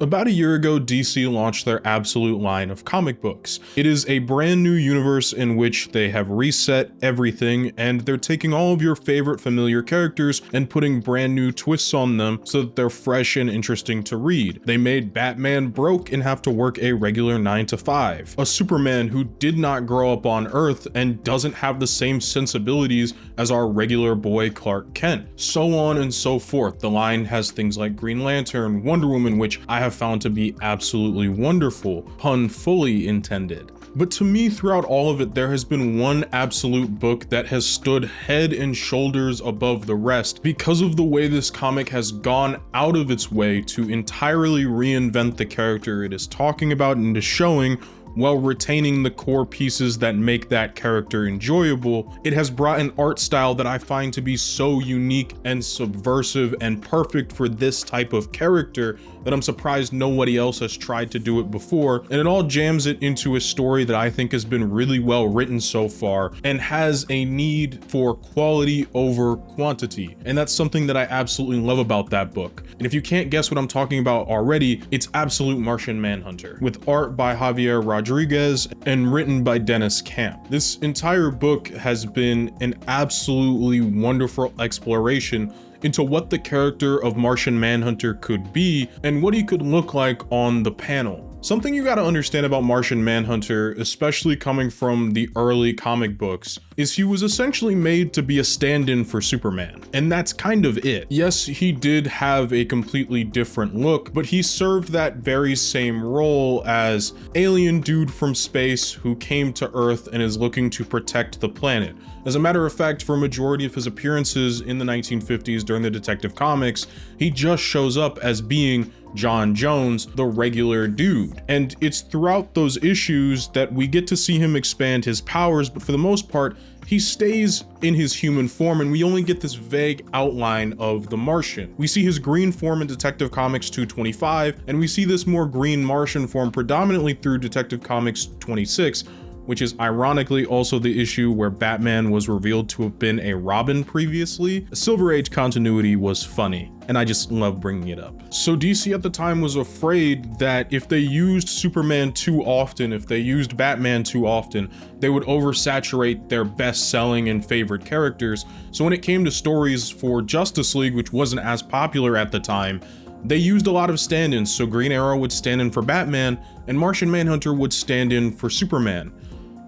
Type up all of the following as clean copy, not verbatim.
About a year ago, DC launched their Absolute line of comic books. It is a brand new universe in which they have reset everything, and they're taking all of your favorite familiar characters and putting brand new twists on them so that they're fresh and interesting to read. They made Batman broke and have to work a regular 9 to 5, a Superman who did not grow up on Earth and doesn't have the same sensibilities as our regular boy Clark Kent, so on and so forth. The line has things like Green Lantern, Wonder Woman, which I have found to be absolutely wonderful, pun fully intended. But to me, throughout all of it, there has been one absolute book that has stood head and shoulders above the rest because of the way this comic has gone out of its way to entirely reinvent the character it is talking about and is showing, while retaining the core pieces that make that character enjoyable. It has brought an art style that I find to be so unique and subversive and perfect for this type of character that I'm surprised nobody else has tried to do it before, and it all jams it into a story that I think has been really well written so far and has a need for quality over quantity, and that's something that I absolutely love about that book. And if you can't guess what I'm talking about already, it's Absolute Martian Manhunter, with art by Javier Rodriguez and written by Dennis Camp. This entire book has been an absolutely wonderful exploration into what the character of Martian Manhunter could be and what he could look like on the panel. Something you gotta understand about Martian Manhunter, especially coming from the early comic books, is he was essentially made to be a stand-in for Superman, and that's kind of it. Yes, he did have a completely different look, but he served that very same role as alien dude from space who came to Earth and is looking to protect the planet. As a matter of fact, for a majority of his appearances in the 1950s during the Detective Comics, he just shows up as being John Jones, the regular dude. And it's throughout those issues that we get to see him expand his powers, but for the most part, he stays in his human form and we only get this vague outline of the Martian. We see his green form in Detective Comics 225, and we see this more green Martian form predominantly through Detective Comics 26, which is ironically also the issue where Batman was revealed to have been a Robin previously. Silver Age continuity was funny, and I just love bringing it up. So DC at the time was afraid that if they used Superman too often, if they used Batman too often, they would oversaturate their best-selling and favorite characters. So when it came to stories for Justice League, which wasn't as popular at the time, they used a lot of stand-ins. So Green Arrow would stand in for Batman, and Martian Manhunter would stand in for Superman.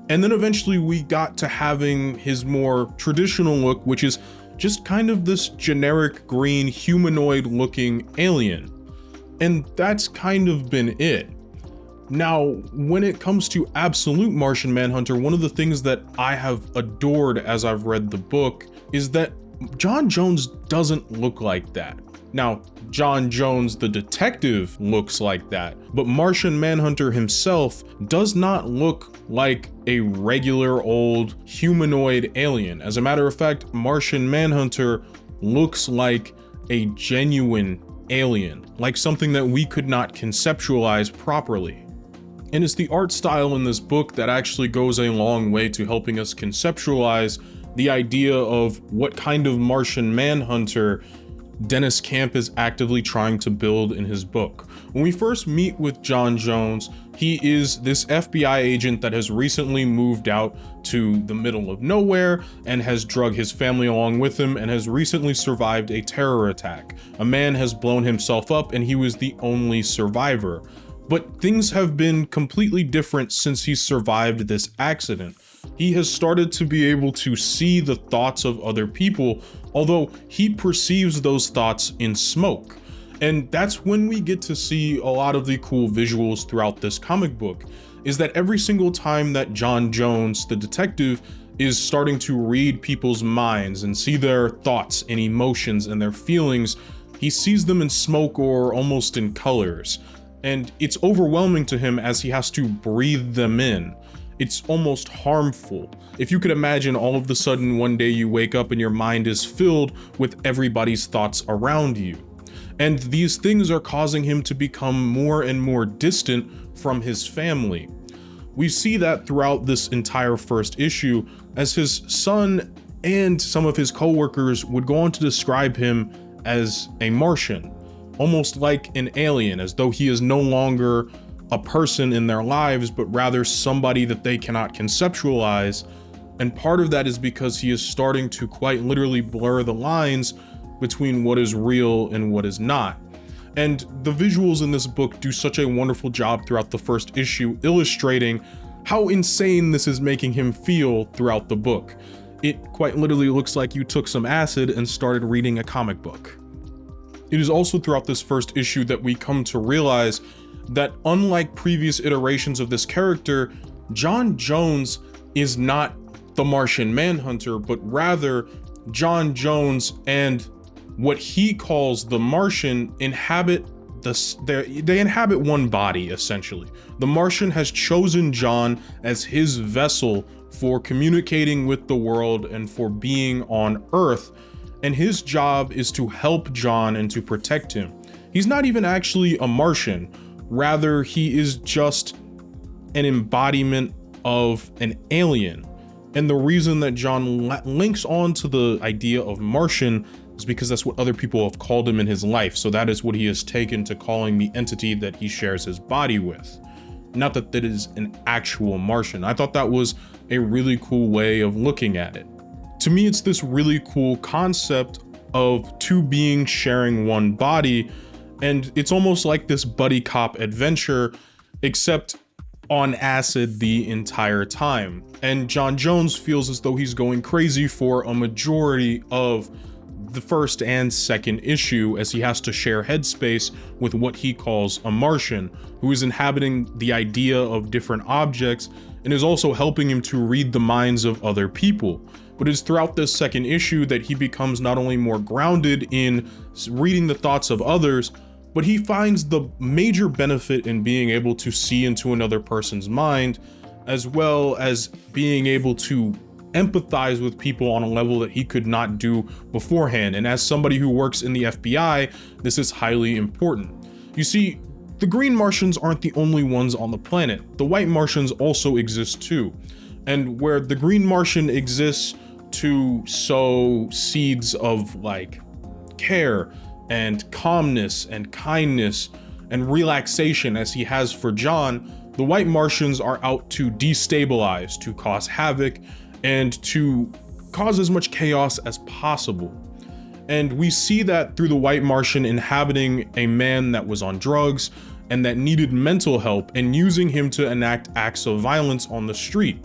And then eventually we got to having his more traditional look, which is just kind of this generic green humanoid looking alien. And that's kind of been it. Now, when it comes to Absolute Martian Manhunter, one of the things that I have adored as I've read the book is that John Jones doesn't look like that. Now, John Jones the detective looks like that, but Martian Manhunter himself does not look like a regular old humanoid alien. As a matter of fact, Martian Manhunter looks like a genuine alien, like something that we could not conceptualize properly. And it's the art style in this book that actually goes a long way to helping us conceptualize the idea of what kind of Martian Manhunter Dennis Camp is actively trying to build in his book. When we first meet with John Jones, he is this FBI agent that has recently moved out to the middle of nowhere and has dragged his family along with him and has recently survived a terror attack. A man has blown himself up and he was the only survivor. But things have been completely different since he survived this accident. He has started to be able to see the thoughts of other people, although he perceives those thoughts in smoke. And that's when we get to see a lot of the cool visuals throughout this comic book, is that every single time that John Jones, the detective, is starting to read people's minds and see their thoughts and emotions and their feelings, he sees them in smoke or almost in colors. And it's overwhelming to him as he has to breathe them in. It's almost harmful. If you could imagine all of a sudden one day you wake up and your mind is filled with everybody's thoughts around you. And these things are causing him to become more and more distant from his family. We see that throughout this entire first issue as his son and some of his co-workers would go on to describe him as a Martian, almost like an alien, as though he is no longer a person in their lives, but rather somebody that they cannot conceptualize. And part of that is because he is starting to quite literally blur the lines between what is real and what is not. And the visuals in this book do such a wonderful job throughout the first issue, illustrating how insane this is making him feel throughout the book. It quite literally looks like you took some acid and started reading a comic book. It is also throughout this first issue that we come to realize that unlike previous iterations of this character, John Jones is not the Martian Manhunter, but rather John Jones and what he calls the Martian inhabit they inhabit one body, essentially. The Martian has chosen John as his vessel for communicating with the world and for being on Earth, and his job is to help John and to protect him. He's not even actually a Martian, rather he is just an embodiment of an alien. And the reason that John links on to the idea of Martian is because that's what other people have called him in his life. So that is what he has taken to calling the entity that he shares his body with. Not that that is an actual Martian. I thought that was a really cool way of looking at it. To me, it's this really cool concept of two beings sharing one body. And it's almost like this buddy cop adventure, except on acid the entire time. And John Jones feels as though he's going crazy for a majority of the first and second issue, as he has to share headspace with what he calls a Martian, who is inhabiting the idea of different objects and is also helping him to read the minds of other people. But it's throughout this second issue that he becomes not only more grounded in reading the thoughts of others, but he finds the major benefit in being able to see into another person's mind, as well as being able to empathize with people on a level that he could not do beforehand. And as somebody who works in the FBI, this is highly important. You see, the green Martians aren't the only ones on the planet. The white Martians also exist too. And where the green Martian exists to sow seeds of like care and calmness and kindness and relaxation as he has for John, the white Martians are out to destabilize, to cause havoc, and to cause as much chaos as possible. And we see that through the white Martian inhabiting a man that was on drugs and that needed mental help and using him to enact acts of violence on the street.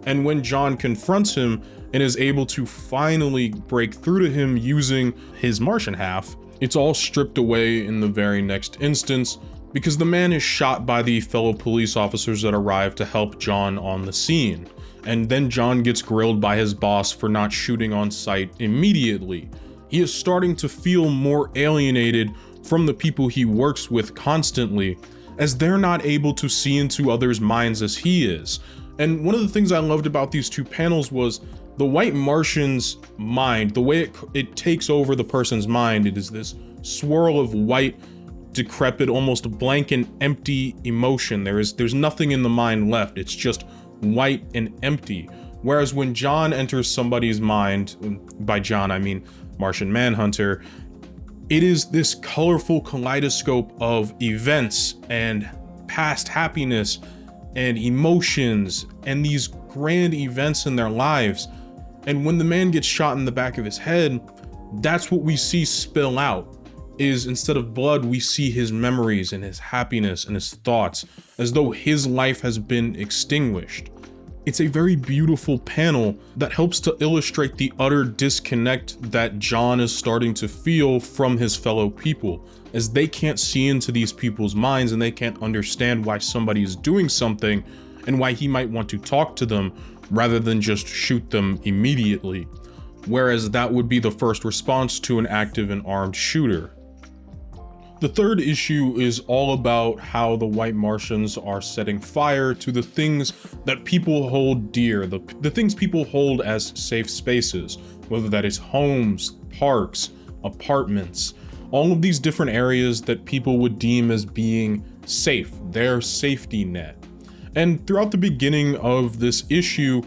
And when John confronts him and is able to finally break through to him using his Martian half, it's all stripped away in the very next instance, because the man is shot by the fellow police officers that arrive to help John on the scene. And then John gets grilled by his boss for not shooting on sight immediately. He is starting to feel more alienated from the people he works with constantly, as they're not able to see into others' minds as he is. And one of the things I loved about these two panels was the white Martian's mind, the way it takes over the person's mind. It is this swirl of white, decrepit, almost blank and empty emotion. There's nothing in the mind left. It's just white and empty. Whereas when John enters somebody's mind, by John I mean Martian Manhunter, it is this colorful kaleidoscope of events and past happiness and emotions and these grand events in their lives. And when the man gets shot in the back of his head, that's what we see spill out. Is instead of blood, we see his memories and his happiness and his thoughts, as though his life has been extinguished. It's a very beautiful panel that helps to illustrate the utter disconnect that John is starting to feel from his fellow people, as they can't see into these people's minds and they can't understand why somebody is doing something and why he might want to talk to them rather than just shoot them immediately. Whereas that would be the first response to an active and armed shooter. The third issue is all about how the white Martians are setting fire to the things that people hold dear, the things people hold as safe spaces, whether that is homes, parks, apartments, all of these different areas that people would deem as being safe, their safety net. And throughout the beginning of this issue,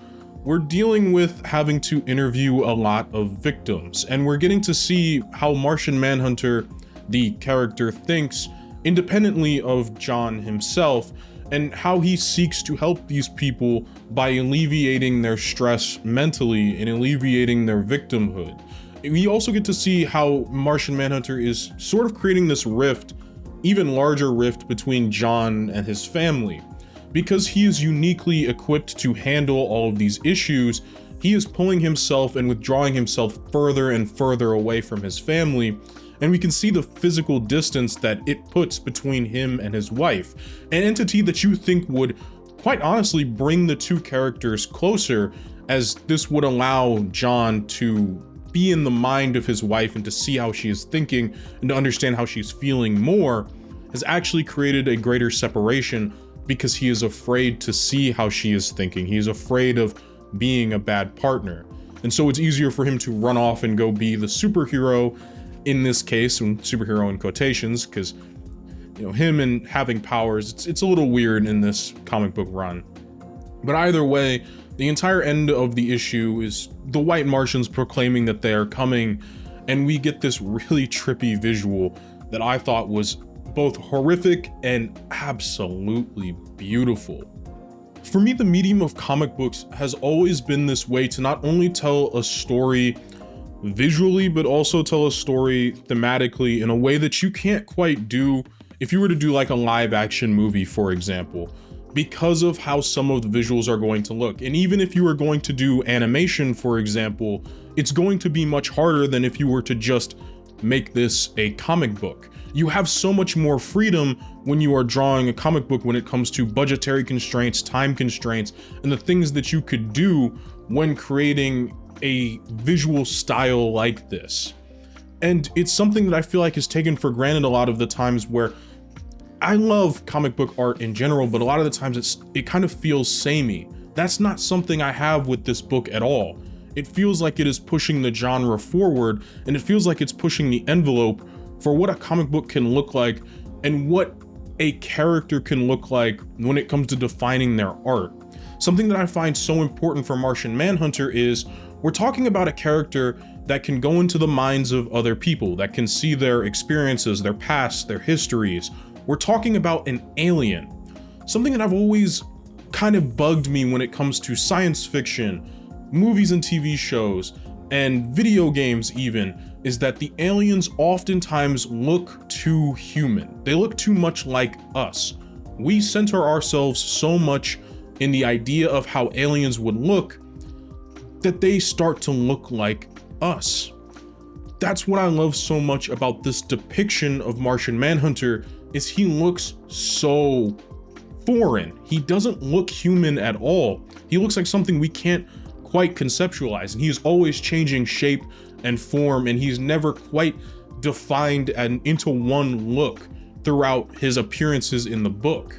we're dealing with having to interview a lot of victims, and we're getting to see how Martian Manhunter the character thinks independently of John himself, and how he seeks to help these people by alleviating their stress mentally and alleviating their victimhood. We also get to see how Martian Manhunter is sort of creating this rift, even larger rift, between John and his family. Because he is uniquely equipped to handle all of these issues, he is pulling himself and withdrawing himself further and further away from his family, and we can see the physical distance that it puts between him and his wife, an entity that you think would, quite honestly, bring the two characters closer, as this would allow John to be in the mind of his wife and to see how she is thinking and to understand how she's feeling more, has actually created a greater separation because he is afraid to see how she is thinking. He is afraid of being a bad partner. And so it's easier for him to run off and go be the superhero in this case, and superhero in quotations, because, you know, him and having powers, it's a little weird in this comic book run. But either way, the entire end of the issue is the White Martians proclaiming that they are coming, and we get this really trippy visual that I thought was both horrific and absolutely beautiful. For me, the medium of comic books has always been this way to not only tell a story visually, but also tell a story thematically in a way that you can't quite do if you were to do like a live action movie, for example, because of how some of the visuals are going to look. And even if you were going to do animation, for example, it's going to be much harder than if you were to just make this a comic book. You have so much more freedom when you are drawing a comic book when it comes to budgetary constraints, time constraints, and the things that you could do when creating a visual style like this. And it's something that I feel like is taken for granted a lot of the times, where I love comic book art in general, but a lot of the times it kind of feels samey. That's not something I have with this book at all. It feels like it is pushing the genre forward, and it feels like it's pushing the envelope for what a comic book can look like and what a character can look like when it comes to defining their art. Something that I find so important for Martian Manhunter is we're talking about a character that can go into the minds of other people, that can see their experiences, their past, their histories. We're talking about an alien. Something that I've always kind of bugged me when it comes to science fiction, movies and TV shows, and video games even, is that the aliens oftentimes look too human. They look too much like us. We center ourselves so much in the idea of how aliens would look that they start to look like us. That's what I love so much about this depiction of Martian Manhunter, is he looks so foreign. He doesn't look human at all. He looks like something we can't quite conceptualize, and he's always changing shape and form, and he's never quite defined and into one look throughout his appearances in the book.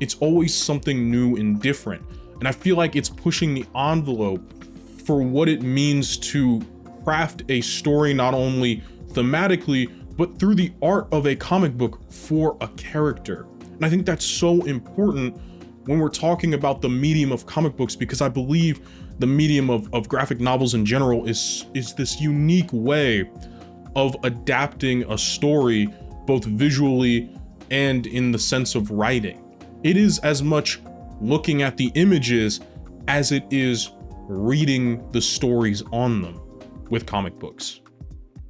It's always something new and different, and I feel like it's pushing the envelope for what it means to craft a story not only thematically, but through the art of a comic book for a character. And I think that's so important when we're talking about the medium of comic books, because I believe the medium of graphic novels in general is this unique way of adapting a story, both visually and in the sense of writing. It is as much looking at the images as it is reading the stories on them with comic books.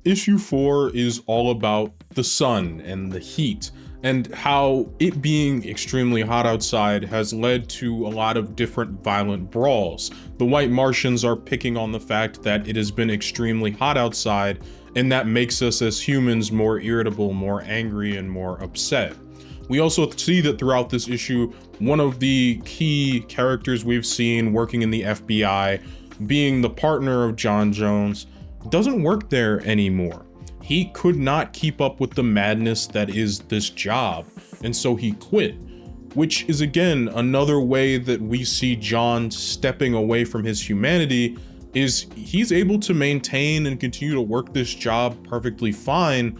Issue 4 is all about the sun and the heat, and how it being extremely hot outside has led to a lot of different violent brawls. The White Martians are picking on the fact that it has been extremely hot outside, and that makes us as humans more irritable, more angry, and more upset. We also see that throughout this issue, one of the key characters we've seen working in the FBI, being the partner of John Jones, doesn't work there anymore. He could not keep up with the madness that is this job, and so he quit, which is again another way that we see John stepping away from his humanity. Is he's able to maintain and continue to work this job perfectly fine,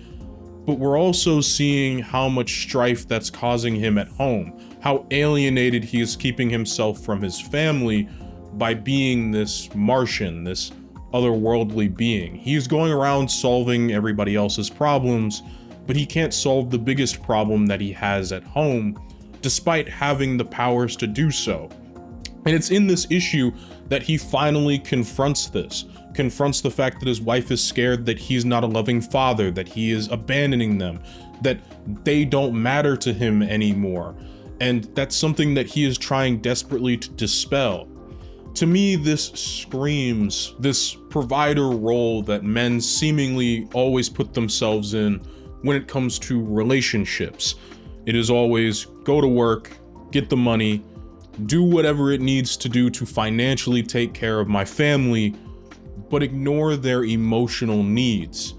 but we're also seeing how much strife that's causing him at home, how alienated he is keeping himself from his family by being this Martian, this otherworldly being. He's going around solving everybody else's problems, but he can't solve the biggest problem that he has at home, despite having the powers to do so. And it's in this issue that he finally confronts the fact that his wife is scared that he's not a loving father, that he is abandoning them, that they don't matter to him anymore. And that's something that he is trying desperately to dispel. To me, this screams this provider role that men seemingly always put themselves in when it comes to relationships. It is always go to work, get the money, do whatever it needs to do to financially take care of my family, but ignore their emotional needs.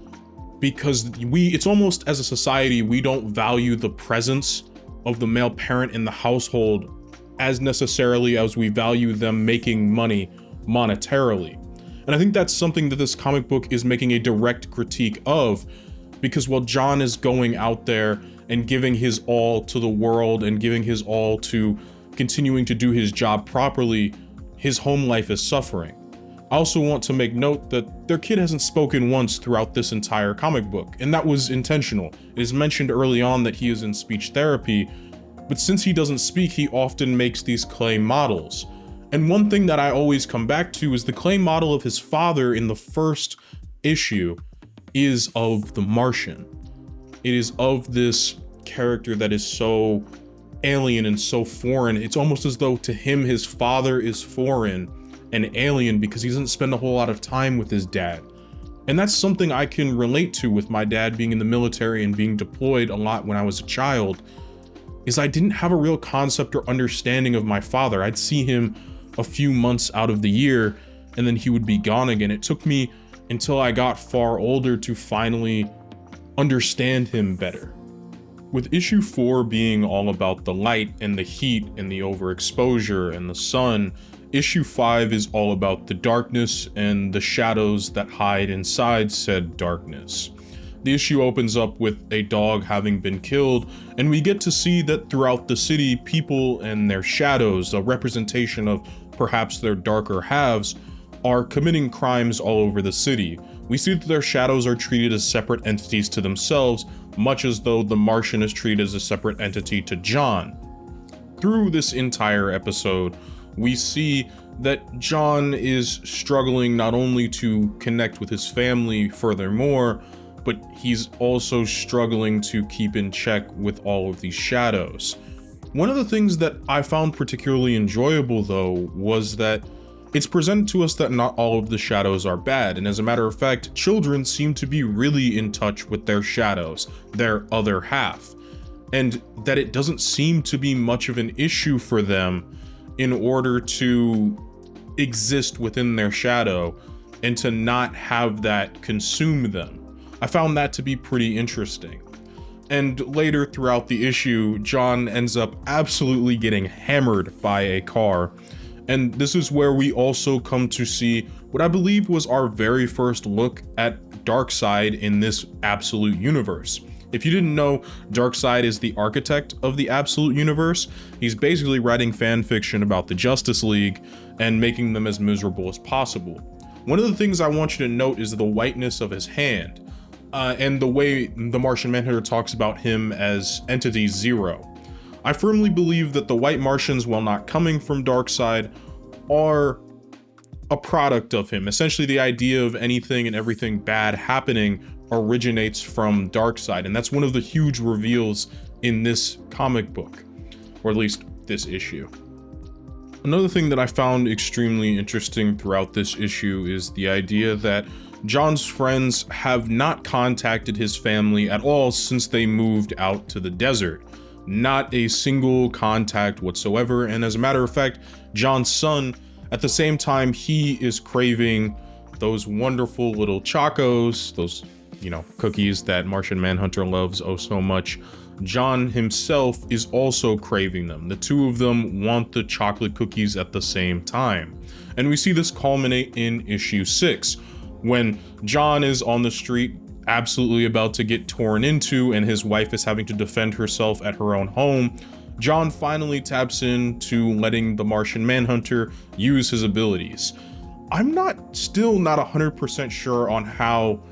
Because it's almost as a society, we don't value the presence of the male parent in the household as necessarily as we value them making money monetarily. And I think that's something that this comic book is making a direct critique of, because while John is going out there and giving his all to the world and giving his all to continuing to do his job properly, his home life is suffering. I also want to make note that their kid hasn't spoken once throughout this entire comic book, and that was intentional. It is mentioned early on that he is in speech therapy, but since he doesn't speak, he often makes these clay models. And one thing that I always come back to is the clay model of his father in the first issue is of the Martian. It is of this character that is so alien and so foreign. It's almost as though to him his father is foreign and alien because he doesn't spend a whole lot of time with his dad. And that's something I can relate to with my dad being in the military and being deployed a lot when I was a child, is I didn't have a real concept or understanding of my father. I'd see him a few months out of the year and then he would be gone again. It took me until I got far older to finally understand him better. With issue 4 being all about the light and the heat and the overexposure and the sun, issue 5 is all about the darkness and the shadows that hide inside said darkness. The issue opens up with a dog having been killed, and we get to see that throughout the city, people and their shadows, a representation of perhaps their darker halves, are committing crimes all over the city. We see that their shadows are treated as separate entities to themselves, much as though the Martian is treated as a separate entity to John. Through this entire episode, we see that John is struggling not only to connect with his family furthermore, but he's also struggling to keep in check with all of these shadows. One of the things that I found particularly enjoyable, though, was that it's presented to us that not all of the shadows are bad, and as a matter of fact, children seem to be really in touch with their shadows, their other half, and that it doesn't seem to be much of an issue for them in order to exist within their shadow and to not have that consume them. I found that to be pretty interesting. And later throughout the issue, John ends up absolutely getting hammered by a car. And this is where we also come to see what I believe was our very first look at Darkseid in this Absolute universe. If you didn't know, Darkseid is the architect of the Absolute universe. He's basically writing fan fiction about the Justice League and making them as miserable as possible. One of the things I want you to note is the whiteness of his hand, and the way the Martian Manhunter talks about him as Entity Zero. I firmly believe that the white Martians, while not coming from Darkseid, are a product of him. Essentially, the idea of anything and everything bad happening originates from Darkseid, and that's one of the huge reveals in this comic book, or at least this issue. Another thing that I found extremely interesting throughout this issue is the idea that John's friends have not contacted his family at all since they moved out to the desert. Not a single contact whatsoever, and as a matter of fact, John's son, at the same time he is craving those wonderful little chocos, those, cookies that Martian Manhunter loves oh so much, John himself is also craving them. The two of them want the chocolate cookies at the same time. And we see this culminate in issue 6, when John is on the street absolutely about to get torn into and his wife is having to defend herself at her own home. John finally taps into letting the Martian Manhunter use his abilities. I'm still not 100% sure on how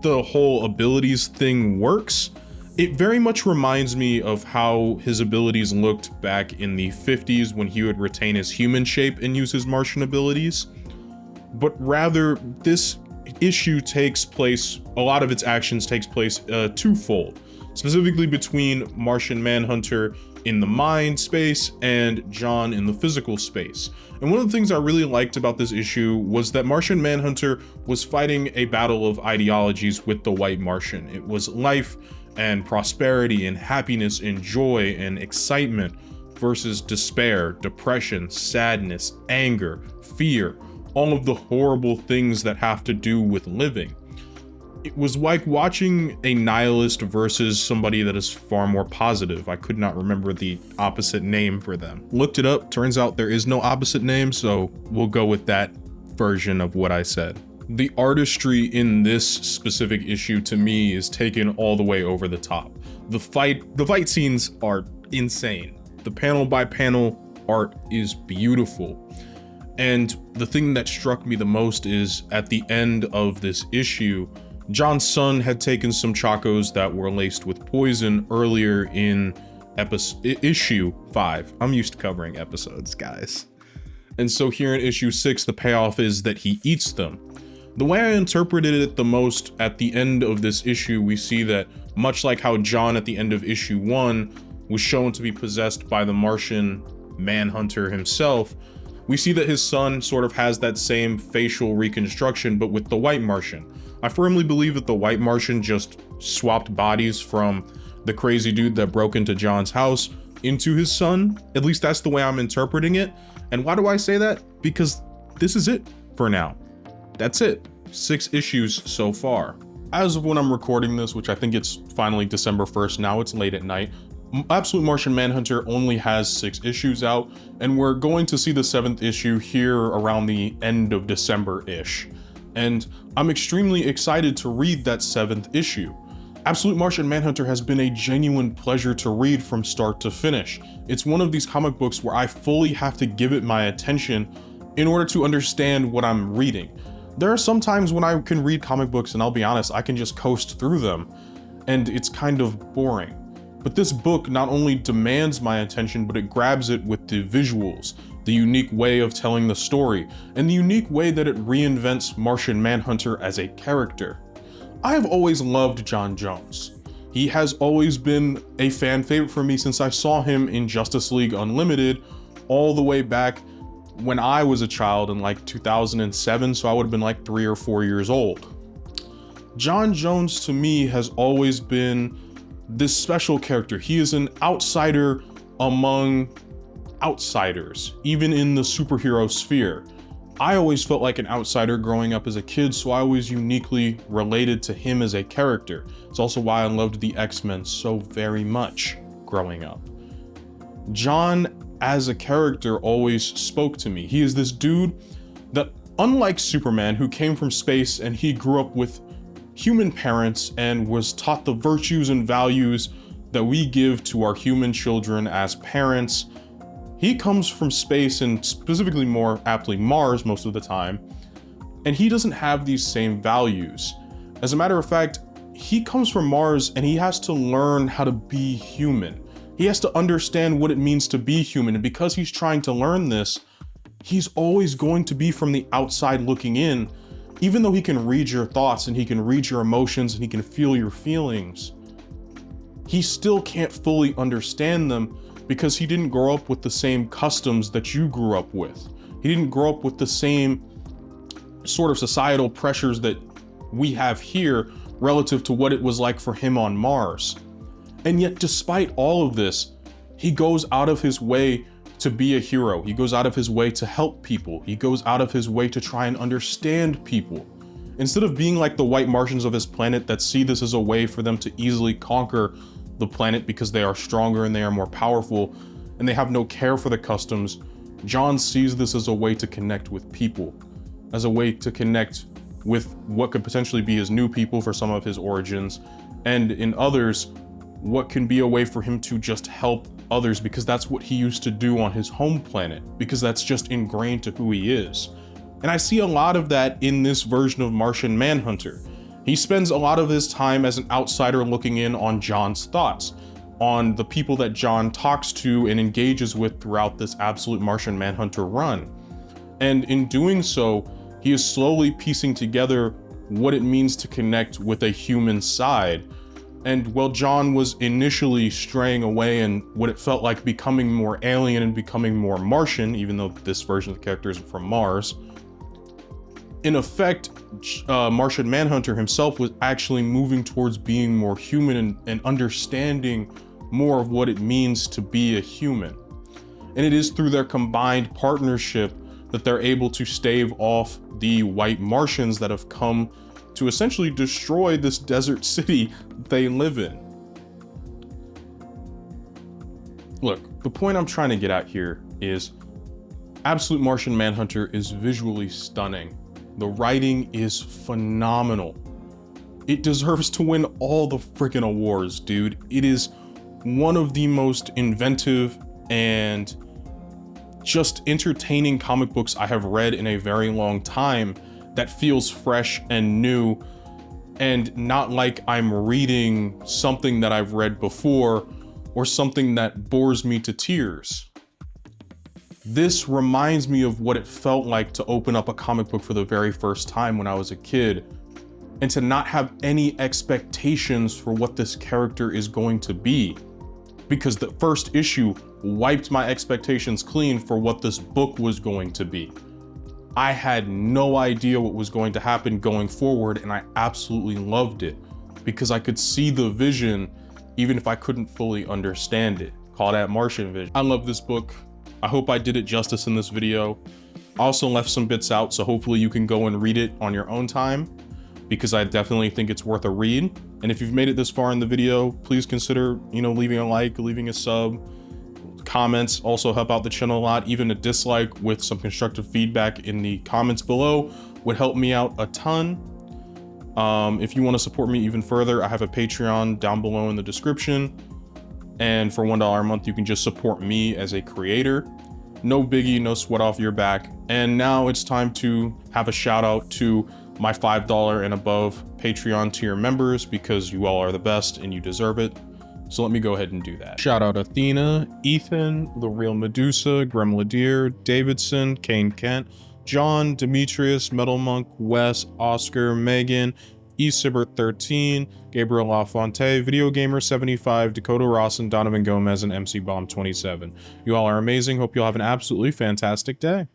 the whole abilities thing works, It very much reminds me of how his abilities looked back in the 50s when he would retain his human shape and use his Martian abilities. But rather, this issue takes place, a lot of its actions takes place twofold, specifically between Martian Manhunter in the mind space and John in the physical space. And one of the things I really liked about this issue was that Martian Manhunter was fighting a battle of ideologies with the White Martian. It was life and prosperity and happiness and joy and excitement versus despair, depression, sadness, anger, fear, all of the horrible things that have to do with living. It was like watching a nihilist versus somebody that is far more positive. I could not remember the opposite name for them. Looked it up, turns out there is no opposite name, so we'll go with that version of what I said. The artistry in this specific issue to me is taken all the way over the top. The fight scenes are insane. The panel by panel art is beautiful. And the thing that struck me the most is at the end of this issue, John's son had taken some chocos that were laced with poison earlier in issue 5. I'm used to covering episodes, guys. And so here in issue 6, the payoff is that he eats them. The way I interpreted it the most at the end of this issue, we see that much like how John at the end of issue 1 was shown to be possessed by the Martian Manhunter himself, we see that his son sort of has that same facial reconstruction, but with the White Martian. I firmly believe that the White Martian just swapped bodies from the crazy dude that broke into John's house into his son. At least that's the way I'm interpreting it. And why do I say that? Because this is it for now. That's it. 6 issues so far. As of when I'm recording this, which I think it's finally December 1st, now it's late at night, Absolute Martian Manhunter only has 6 issues out, and we're going to see the 7th issue here around the end of December-ish. And I'm extremely excited to read that 7th issue. Absolute Martian Manhunter has been a genuine pleasure to read from start to finish. It's one of these comic books where I fully have to give it my attention in order to understand what I'm reading. There are some times when I can read comic books and I'll be honest, I can just coast through them and it's kind of boring. But this book not only demands my attention, but it grabs it with the visuals, the unique way of telling the story, and the unique way that it reinvents Martian Manhunter as a character. I have always loved John Jones. He has always been a fan favorite for me since I saw him in Justice League Unlimited all the way back when I was a child in like 2007, so I would have been like 3 or 4 years old. John Jones to me has always been this special character. He is an outsider among outsiders, even in the superhero sphere. I always felt like an outsider growing up as a kid, so I always uniquely related to him as a character. It's also why I loved the X-Men so very much growing up. John as a character always spoke to me. He is this dude that, unlike Superman, who came from space and he grew up with human parents and was taught the virtues and values that we give to our human children as parents, he comes from space, and specifically more aptly Mars most of the time, and he doesn't have these same values. As a matter of fact, he comes from Mars and he has to learn how to be human. He has to understand what it means to be human, and because he's trying to learn this, he's always going to be from the outside looking in. Even though he can read your thoughts and he can read your emotions and he can feel your feelings, he still can't fully understand them because he didn't grow up with the same customs that you grew up with. He didn't grow up with the same sort of societal pressures that we have here relative to what it was like for him on Mars. And yet, despite all of this, he goes out of his way to be a hero. He goes out of his way to help people. He goes out of his way to try and understand people. Instead of being like the White Martians of his planet that see this as a way for them to easily conquer the planet because they are stronger and they are more powerful and they have no care for the customs, John sees this as a way to connect with people, as a way to connect with what could potentially be his new people for some of his origins, and in others, what can be a way for him to just help others because that's what he used to do on his home planet, because that's just ingrained to who he is. And I see a lot of that in this version of Martian Manhunter. He spends a lot of his time as an outsider looking in on John's thoughts, on the people that John talks to and engages with throughout this Absolute Martian Manhunter run. And in doing so, he is slowly piecing together what it means to connect with a human side. And while John was initially straying away and what it felt like becoming more alien and becoming more Martian, even though this version of the character isn't from Mars, in effect, Martian Manhunter himself was actually moving towards being more human and understanding more of what it means to be a human. And it is through their combined partnership that they're able to stave off the white Martians that have come to essentially destroy this desert city they live in. Look, the point I'm trying to get at here is Absolute Martian Manhunter is visually stunning. The writing is phenomenal. It deserves to win all the freaking awards, dude. It is one of the most inventive and just entertaining comic books I have read in a very long time that feels fresh and new and not like I'm reading something that I've read before or something that bores me to tears. This reminds me of what it felt like to open up a comic book for the very first time when I was a kid and to not have any expectations for what this character is going to be, because the first issue wiped my expectations clean for what this book was going to be. I had no idea what was going to happen going forward, and I absolutely loved it because I could see the vision even if I couldn't fully understand it. Call that Martian vision. I love this book. I hope I did it justice in this video. I also left some bits out, so hopefully you can go and read it on your own time, because I definitely think it's worth a read. And if you've made it this far in the video, please consider, leaving a like, leaving a sub. Comments also help out the channel a lot. Even a dislike with some constructive feedback in the comments below would help me out a ton. If you want to support me even further, I have a Patreon down below in the description. And for $1 a month, you can just support me as a creator. No biggie, no sweat off your back. And now it's time to have a shout out to my $5 and above Patreon tier members, because you all are the best and you deserve it. So let me go ahead and do that. Shout out Athena, Ethan, The Real Medusa, Gremladier, Davidson, Kane Kent, John, Demetrius, Metal Monk, Wes, Oscar, Megan, eSibert13, Gabriel LaFonte, Video Gamer 75, Dakota Ross, and Donovan Gomez, and MC Bomb 27. You all are amazing. Hope you all have an absolutely fantastic day.